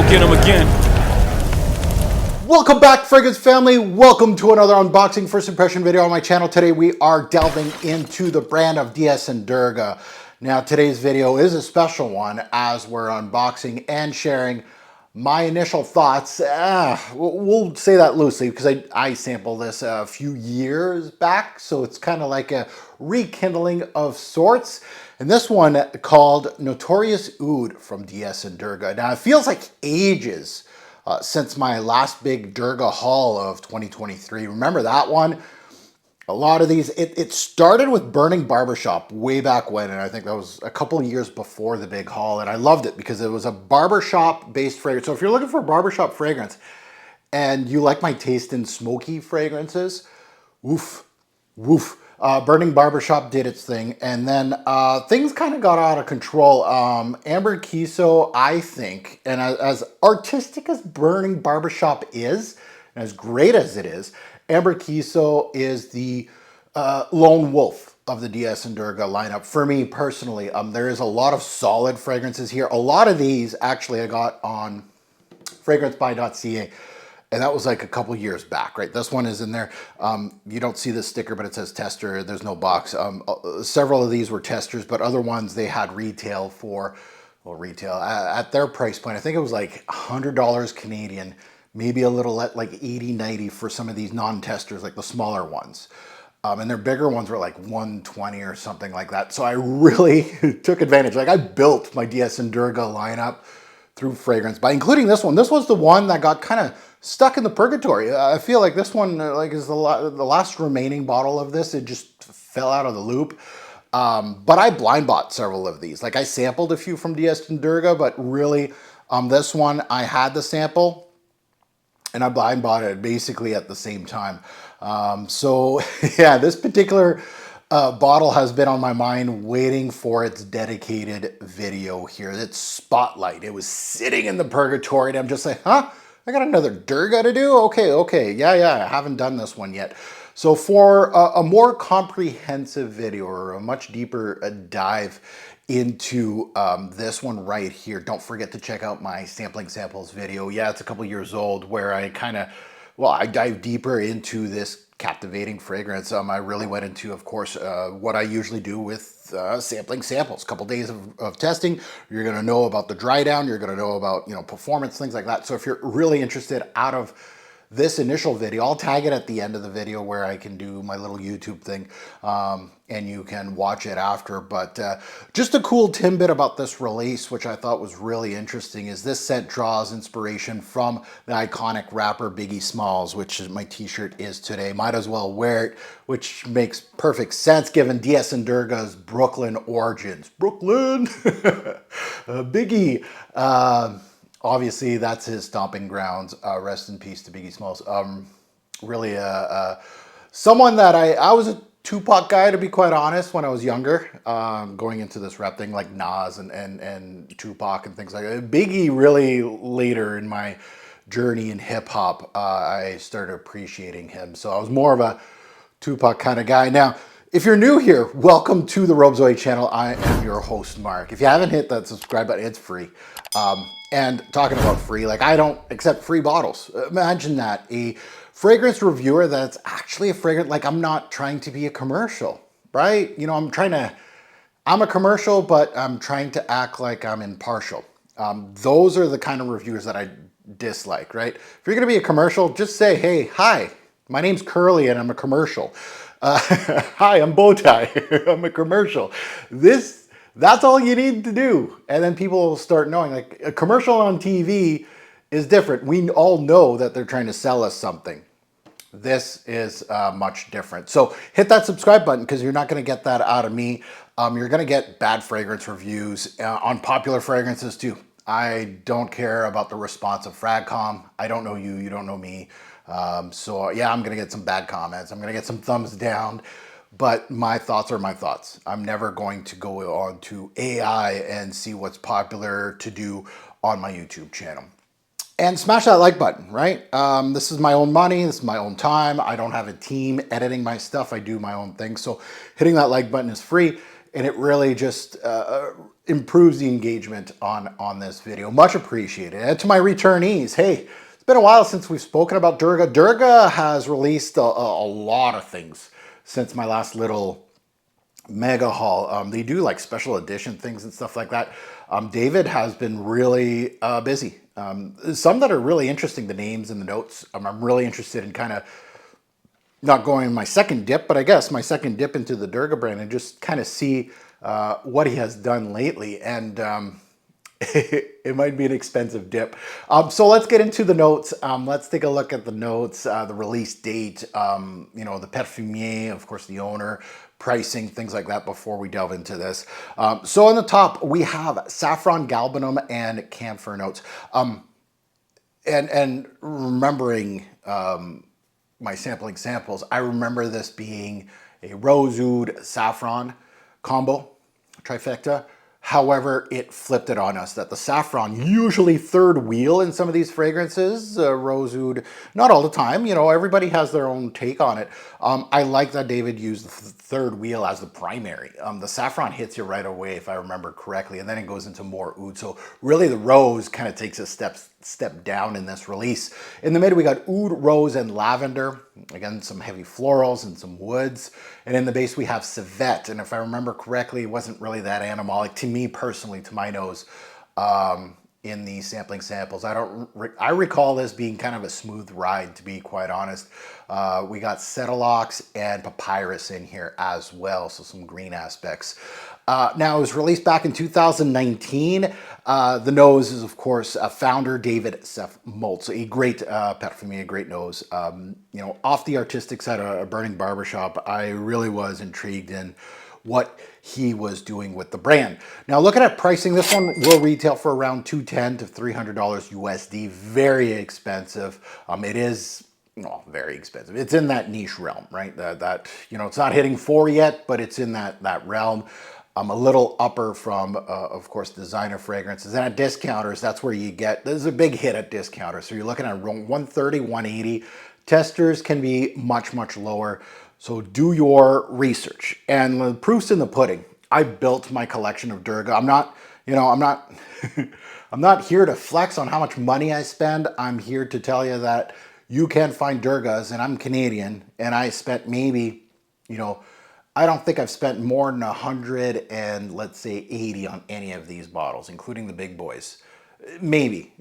go get them again. Welcome back, fragrance family. Welcome to another unboxing first impression video on my channel. Today we are delving into the brand of DS and Durga. Now today's video is a special one as we're unboxing and sharing my initial thoughts. We'll say that loosely because I sampled this a few years back, so it's kind of like a rekindling of sorts. And this one called Notorious Oud from DS and Durga. Now it feels like ages since my last big Durga haul of 2023. Remember that one? A lot of these, it started with Burning Barbershop way back when, and I think that was a couple of years before the big haul, and I loved it because it was a barbershop-based fragrance. So if you're looking for a barbershop fragrance and you like my taste in smoky fragrances, woof. Burning Barbershop did its thing, and then things kind of got out of control. Amber Kiso, I think, and as artistic as Burning Barbershop is, and as great as it is, Amber Kiso is the lone wolf of the DS and Durga lineup for me personally. There is a lot of solid fragrances here. A lot of these actually I got on fragrancebuy.ca. And that was like a couple years back, right? This one is in there. You don't see the sticker, but it says tester. There's no box. Several of these were testers, but other ones they had retail for, well, retail at their price point. I think it was like $100 Canadian, maybe a little like 80, 90 for some of these non-testers, like the smaller ones. And their bigger ones were like 120 or something like that. So I really took advantage. Like I built my DS and Durga lineup through fragrance by including this one. This was the one that got kind of stuck in the purgatory. I feel like this one like is the last remaining bottle of this. It just fell out of the loop. But I blind bought several of these. Like I sampled a few from DS and Durga, but really this one I had the sample and I blind bought it basically at the same time. So yeah, this particular bottle has been on my mind waiting for its dedicated video here. Its spotlight. It was sitting in the purgatory and I'm just like, huh? I got another Durga to do? Okay. Yeah, I haven't done this one yet. So for a more comprehensive video or a much deeper dive into this one right here, don't forget to check out my sampling samples video. Yeah, it's a couple years old where I I dive deeper into this captivating fragrance. I really went into, of course, what I usually do with sampling samples. A couple days of testing. You're going to know about the dry down. You're going to know about, performance, things like that. So if you're really interested out of this initial video, I'll tag it at the end of the video where I can do my little YouTube thing and you can watch it after. But just a cool tidbit about this release, which I thought was really interesting, is this scent draws inspiration from the iconic rapper Biggie Smalls, which is my t-shirt is today. Might as well wear it, which makes perfect sense given DS and Durga's Brooklyn origins. Brooklyn! Biggie. Obviously, that's his stomping grounds. Rest in peace to Biggie Smalls. Really, someone that I was a Tupac guy, to be quite honest, when I was younger, going into this rap thing like Nas and Tupac and things like that. Biggie really later in my journey in hip hop, I started appreciating him. So I was more of a Tupac kind of guy. Now, if you're new here, welcome to the Robezoid channel. I am your host, Mark. If you haven't hit that subscribe button, it's free. And talking about free, like I don't accept free bottles. Imagine that, a fragrance reviewer that's actually a fragrance, like I'm not trying to be a commercial, right? I'm a commercial, but I'm trying to act like I'm impartial. Those are the kind of reviewers that I dislike, right? If you're gonna be a commercial, just say, hey, hi, my name's Curly and I'm a commercial. Hi, I'm Bowtie, I'm a commercial. That's all you need to do. And then people will start knowing, like a commercial on TV is different. We all know that they're trying to sell us something. This is much different. So hit that subscribe button because you're not going to get that out of me. You're going to get bad fragrance reviews on popular fragrances too. I don't care about the response of Fragcomm. I don't know you, you don't know me. So yeah, I'm going to get some bad comments. I'm going to get some thumbs down. But my thoughts are my thoughts. I'm never going to go on to AI and see what's popular to do on my YouTube channel. And smash that like button, right? This is my own money. This is my own time. I don't have a team editing my stuff. I do my own thing. So hitting that like button is free. And it really just, improves the engagement on this video. Much appreciated. And to my returnees, hey, it's been a while since we've spoken about Durga. Durga has released a lot of things since my last little mega haul. They do like special edition things and stuff like that. David has been really busy. Some that are really interesting, the names and the notes. I'm really interested in kind of not going my second dip, but I guess my second dip into the Durga brand and just kind of see what he has done lately. And it might be an expensive dip. So let's get into the notes. Let's take a look at the notes, the release date, you know, the Perfumier, of course, the owner, pricing, things like that before we delve into this. So on the top, we have saffron, galbanum, and camphor notes. And remembering my sampling samples, I remember this being a rose oud saffron combo, trifecta. However, it flipped it on us that the saffron, usually third wheel in some of these fragrances, rose oud, not all the time, you know, everybody has their own take on it. I like that David used the third wheel as the primary. The saffron hits you right away, if I remember correctly, and then it goes into more oud. So really the rose kind of takes a step down in this release. In the mid, we got oud, rose, and lavender. Again, some heavy florals and some woods. And in the base, we have civet. And if I remember correctly, it wasn't really that animalic to me personally, to my nose, in the sampling samples. I recall this being kind of a smooth ride, to be quite honest. We got Cetilox and Papyrus in here as well, so some green aspects. Now, it was released back in 2019. The nose is, of course, founder David Seth Moltz, a great perfume, a great nose. You know, off the artistic side of a burning barbershop, I really was intrigued in what he was doing with the brand. Now, looking at pricing, this one will retail for around $210 to $300 USD. Very expensive. It is, well, very expensive. It's in that niche realm, right? That you know, it's not hitting 4 yet, but it's in that realm. A little upper from, of course, designer fragrances. And at discounters, that's where you get, there's a big hit at discounters. So you're looking at 130, 180. Testers can be much, much lower. So do your research. And the proof's in the pudding. I built my collection of Durga. I'm not, you know, I'm not, I'm not here to flex on how much money I spend. I'm here to tell you that you can find Durgas, and I'm Canadian, and I spent maybe, you know, I don't think I've spent more than 100 and let's say 80 on any of these bottles, including the big boys. Maybe.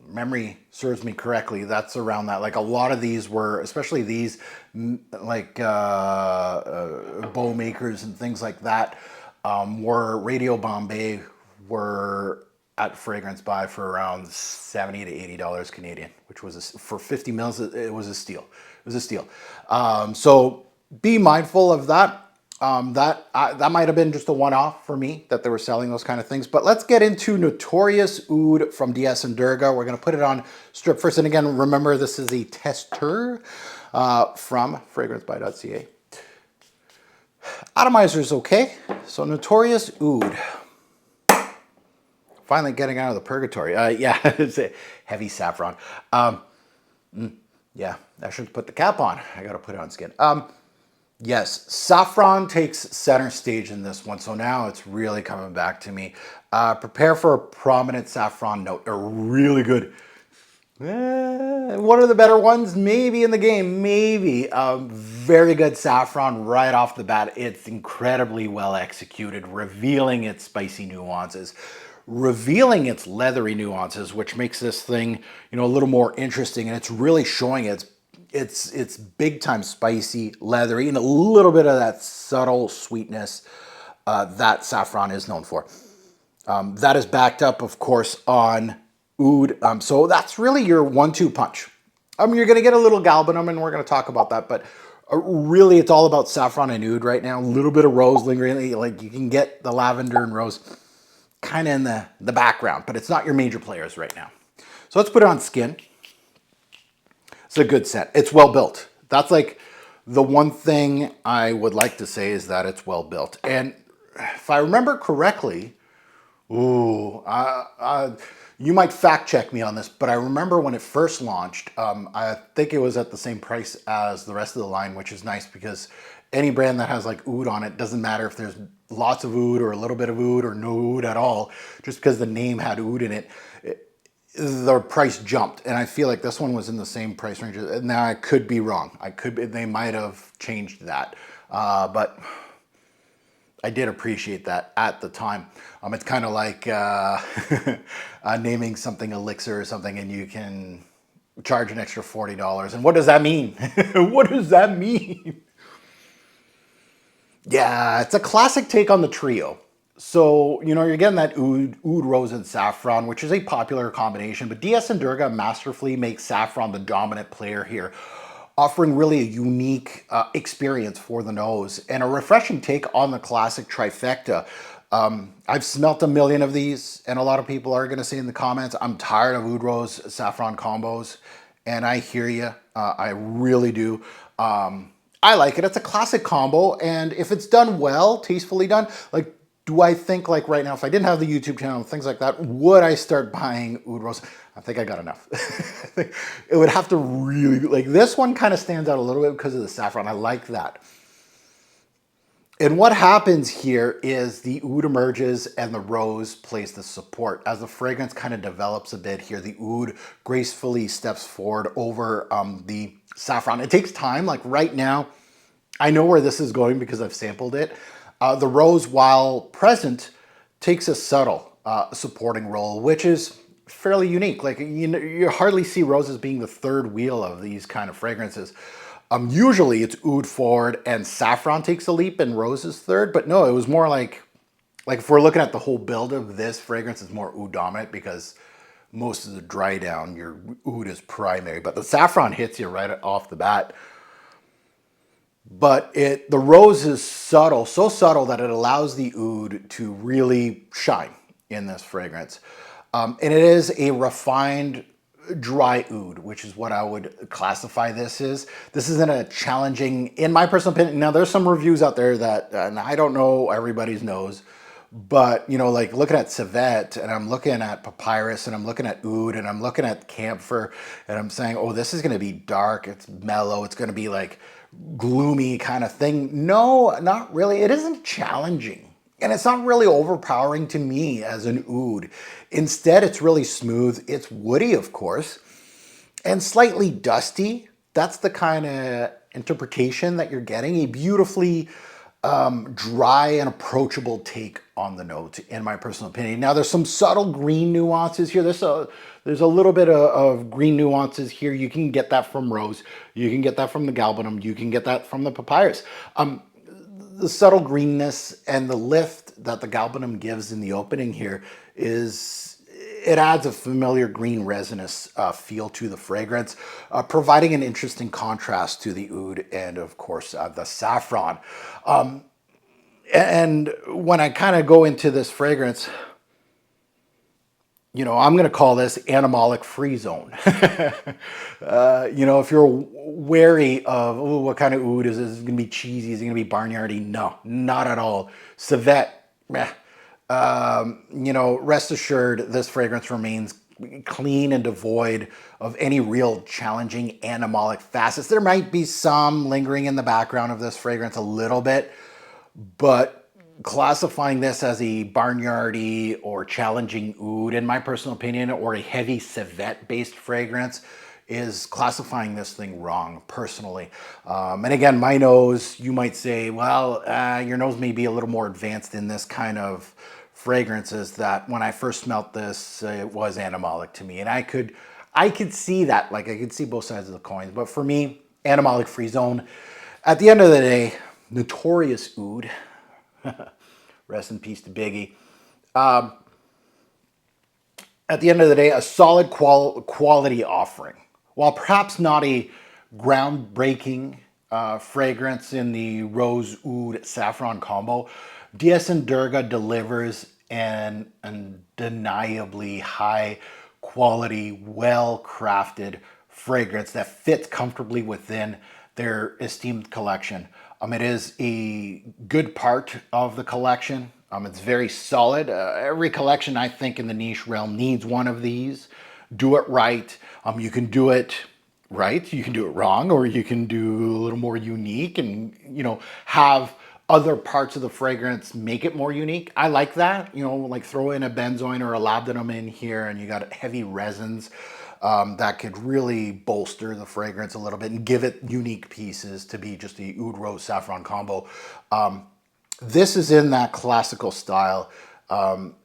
Memory serves me correctly. That's around that. Like a lot of these were, especially these, like bow makers and things like that, were Radio Bombay were at Fragrance Buy for around $70 to $80 Canadian, which was for 50 mils. It was a steal. It was a steal. So be mindful of that. That might have been just a one-off for me that they were selling those kind of things. But let's get into Notorious Oud from DS and Durga. We're going to put it on strip first. And again, remember, this is a tester from fragrancebuy.ca. Atomizer is okay. So Notorious Oud. Finally getting out of the purgatory. Yeah, it's a heavy saffron. Yeah, I should put the cap on. I got to put it on skin. Yes, saffron takes center stage in this one, so now it's really coming back to me. Prepare for a prominent saffron note, a really good, one of the better ones maybe in the game, maybe. Very good saffron right off the bat. It's incredibly well executed, revealing its spicy nuances, revealing its leathery nuances, which makes this thing, you know, a little more interesting, and it's really showing it's big time spicy, leathery, and a little bit of that subtle sweetness that saffron is known for. That is backed up, of course, on oud. So that's really your 1-2 punch. You're going to get a little galbanum, and we're going to talk about that, but really it's all about saffron and oud right now. A little bit of rose lingering, like you can get the lavender and rose kind of in the background, but it's not your major players right now. So let's put it on skin. It's a good scent. It's well built. That's like the one thing I would like to say is that it's well built. And if I remember correctly, you might fact check me on this, but I remember when it first launched, I think it was at the same price as the rest of the line, which is nice because any brand that has like oud on it, doesn't matter if there's lots of oud or a little bit of oud or no oud at all, just because the name had oud in it, the price jumped. And I feel like this one was in the same price range. Now I could be wrong. They might have changed that. But I did appreciate that at the time. It's kind of like naming something elixir or something, and you can charge an extra $40. And what does that mean? What does that mean? Yeah, it's a classic take on the trio. So, you know, you're getting that oud, rose, and saffron, which is a popular combination, but DS and Durga masterfully make saffron the dominant player here, offering really a unique experience for the nose and a refreshing take on the classic trifecta. I've smelt a million of these, and a lot of people are going to say in the comments, I'm tired of oud rose saffron combos, and I hear you. I really do. I like it. It's a classic combo, and if it's done well, tastefully done, like, do I think like right now, if I didn't have the YouTube channel and things like that, would I start buying oud rose? I think I got enough. I think it would have to really, like this one kind of stands out a little bit because of the saffron. I like that. And what happens here is the oud emerges and the rose plays the support. As the fragrance kind of develops a bit here, the oud gracefully steps forward over the saffron. It takes time. Like right now, I know where this is going because I've sampled it. The rose, while present, takes a subtle supporting role, which is fairly unique. Like you hardly see roses being the third wheel of these kind of fragrances. Usually it's oud forward and saffron takes a leap and rose is third, but no, it was more like if we're looking at the whole build of this fragrance, it's more oud dominant because most of the dry down, your oud is primary, but the saffron hits you right off the bat. But the rose is subtle, so subtle that it allows the oud to really shine in this fragrance. And it is a refined dry oud, which is what I would classify this as. This isn't a challenging, in my personal opinion. Now there's some reviews out there that, and I don't know everybody's nose, but you know, like looking at civet and I'm looking at papyrus and I'm looking at oud and I'm looking at camphor and I'm saying, oh, this is going to be dark. It's mellow. It's going to be like gloomy kind of thing. No, not really. It isn't challenging. And it's not really overpowering to me as an oud. Instead, it's really smooth. It's woody, of course, and slightly dusty. That's the kind of interpretation that you're getting. A beautifully dry and approachable take on the note, in my personal opinion. Now, there's some subtle green nuances here. There's a little bit of green nuances here. You can get that from rose. You can get that from the galbanum. You can get that from the papyrus. The subtle greenness and the lift that the galbanum gives in the opening here it adds a familiar green resinous feel to the fragrance, providing an interesting contrast to the oud and of course the saffron. And when I kind of go into this fragrance, you know, I'm going to call this animalic free zone. You know, if you're wary of, oh, what kind of oud is this? Is it going to be cheesy? Is it going to be barnyardy? No, not at all. Civet, meh. You know, rest assured, this fragrance remains clean and devoid of any real challenging animalic facets. There might be some lingering in the background of this fragrance a little bit, but classifying this as a barnyardy or challenging oud, in my personal opinion, or a heavy civet-based fragrance, is classifying this thing wrong, personally. And again, my nose, you might say, well, your nose may be a little more advanced in this kind of fragrances, that when I first smelt this, it was animalic to me. And I could see that, like I could see both sides of the coin. But for me, animalic free zone. At the end of the day, Notorious Oud, rest in peace to Biggie. At the end of the day, a solid quality offering. While perhaps not a groundbreaking fragrance in the rose oud saffron combo, DS and Durga delivers an undeniably high quality, well crafted fragrance that fits comfortably within their esteemed collection. It is a good part of the collection. It's very solid. Every collection, I think, in the niche realm needs one of these. Do it right. You can do it right, you can do it wrong, or you can do a little more unique and, have other parts of the fragrance make it more unique. I like that, like throw in a benzoin or a labdanum in here and you got heavy resins that could really bolster the fragrance a little bit and give it unique pieces to be just the oud rose saffron combo. This is in that classical style.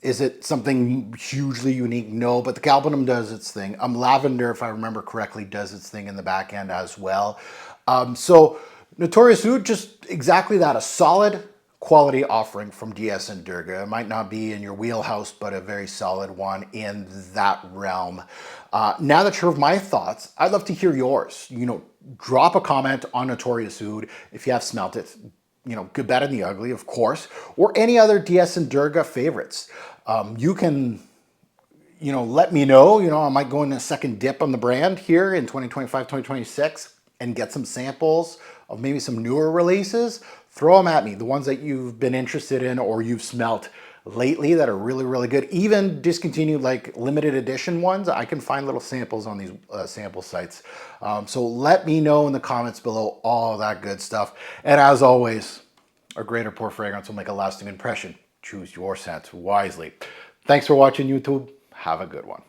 Is it something hugely unique? No, but the galbanum does its thing. Lavender, if I remember correctly, does its thing in the back end as well. So Notorious Oud, just exactly that, a solid quality offering from DS and Durga. It might not be in your wheelhouse, but a very solid one in that realm. Now that you heard my thoughts, I'd love to hear yours. Drop a comment on Notorious Oud if you have smelt it. Good, bad, and the ugly, of course, or any other DS and Durga favorites. You can, let me know. I might go in a second dip on the brand here in 2025, 2026 and get some samples of maybe some newer releases. Throw them at me, the ones that you've been interested in or you've smelt lately that are really, really good. Even discontinued, like limited edition ones, I can find little samples on these sample sites. So let me know in the comments below all that good stuff. And as always, a great or poor fragrance will make a lasting impression. Choose your scent wisely. Thanks for watching, YouTube. Have a good one.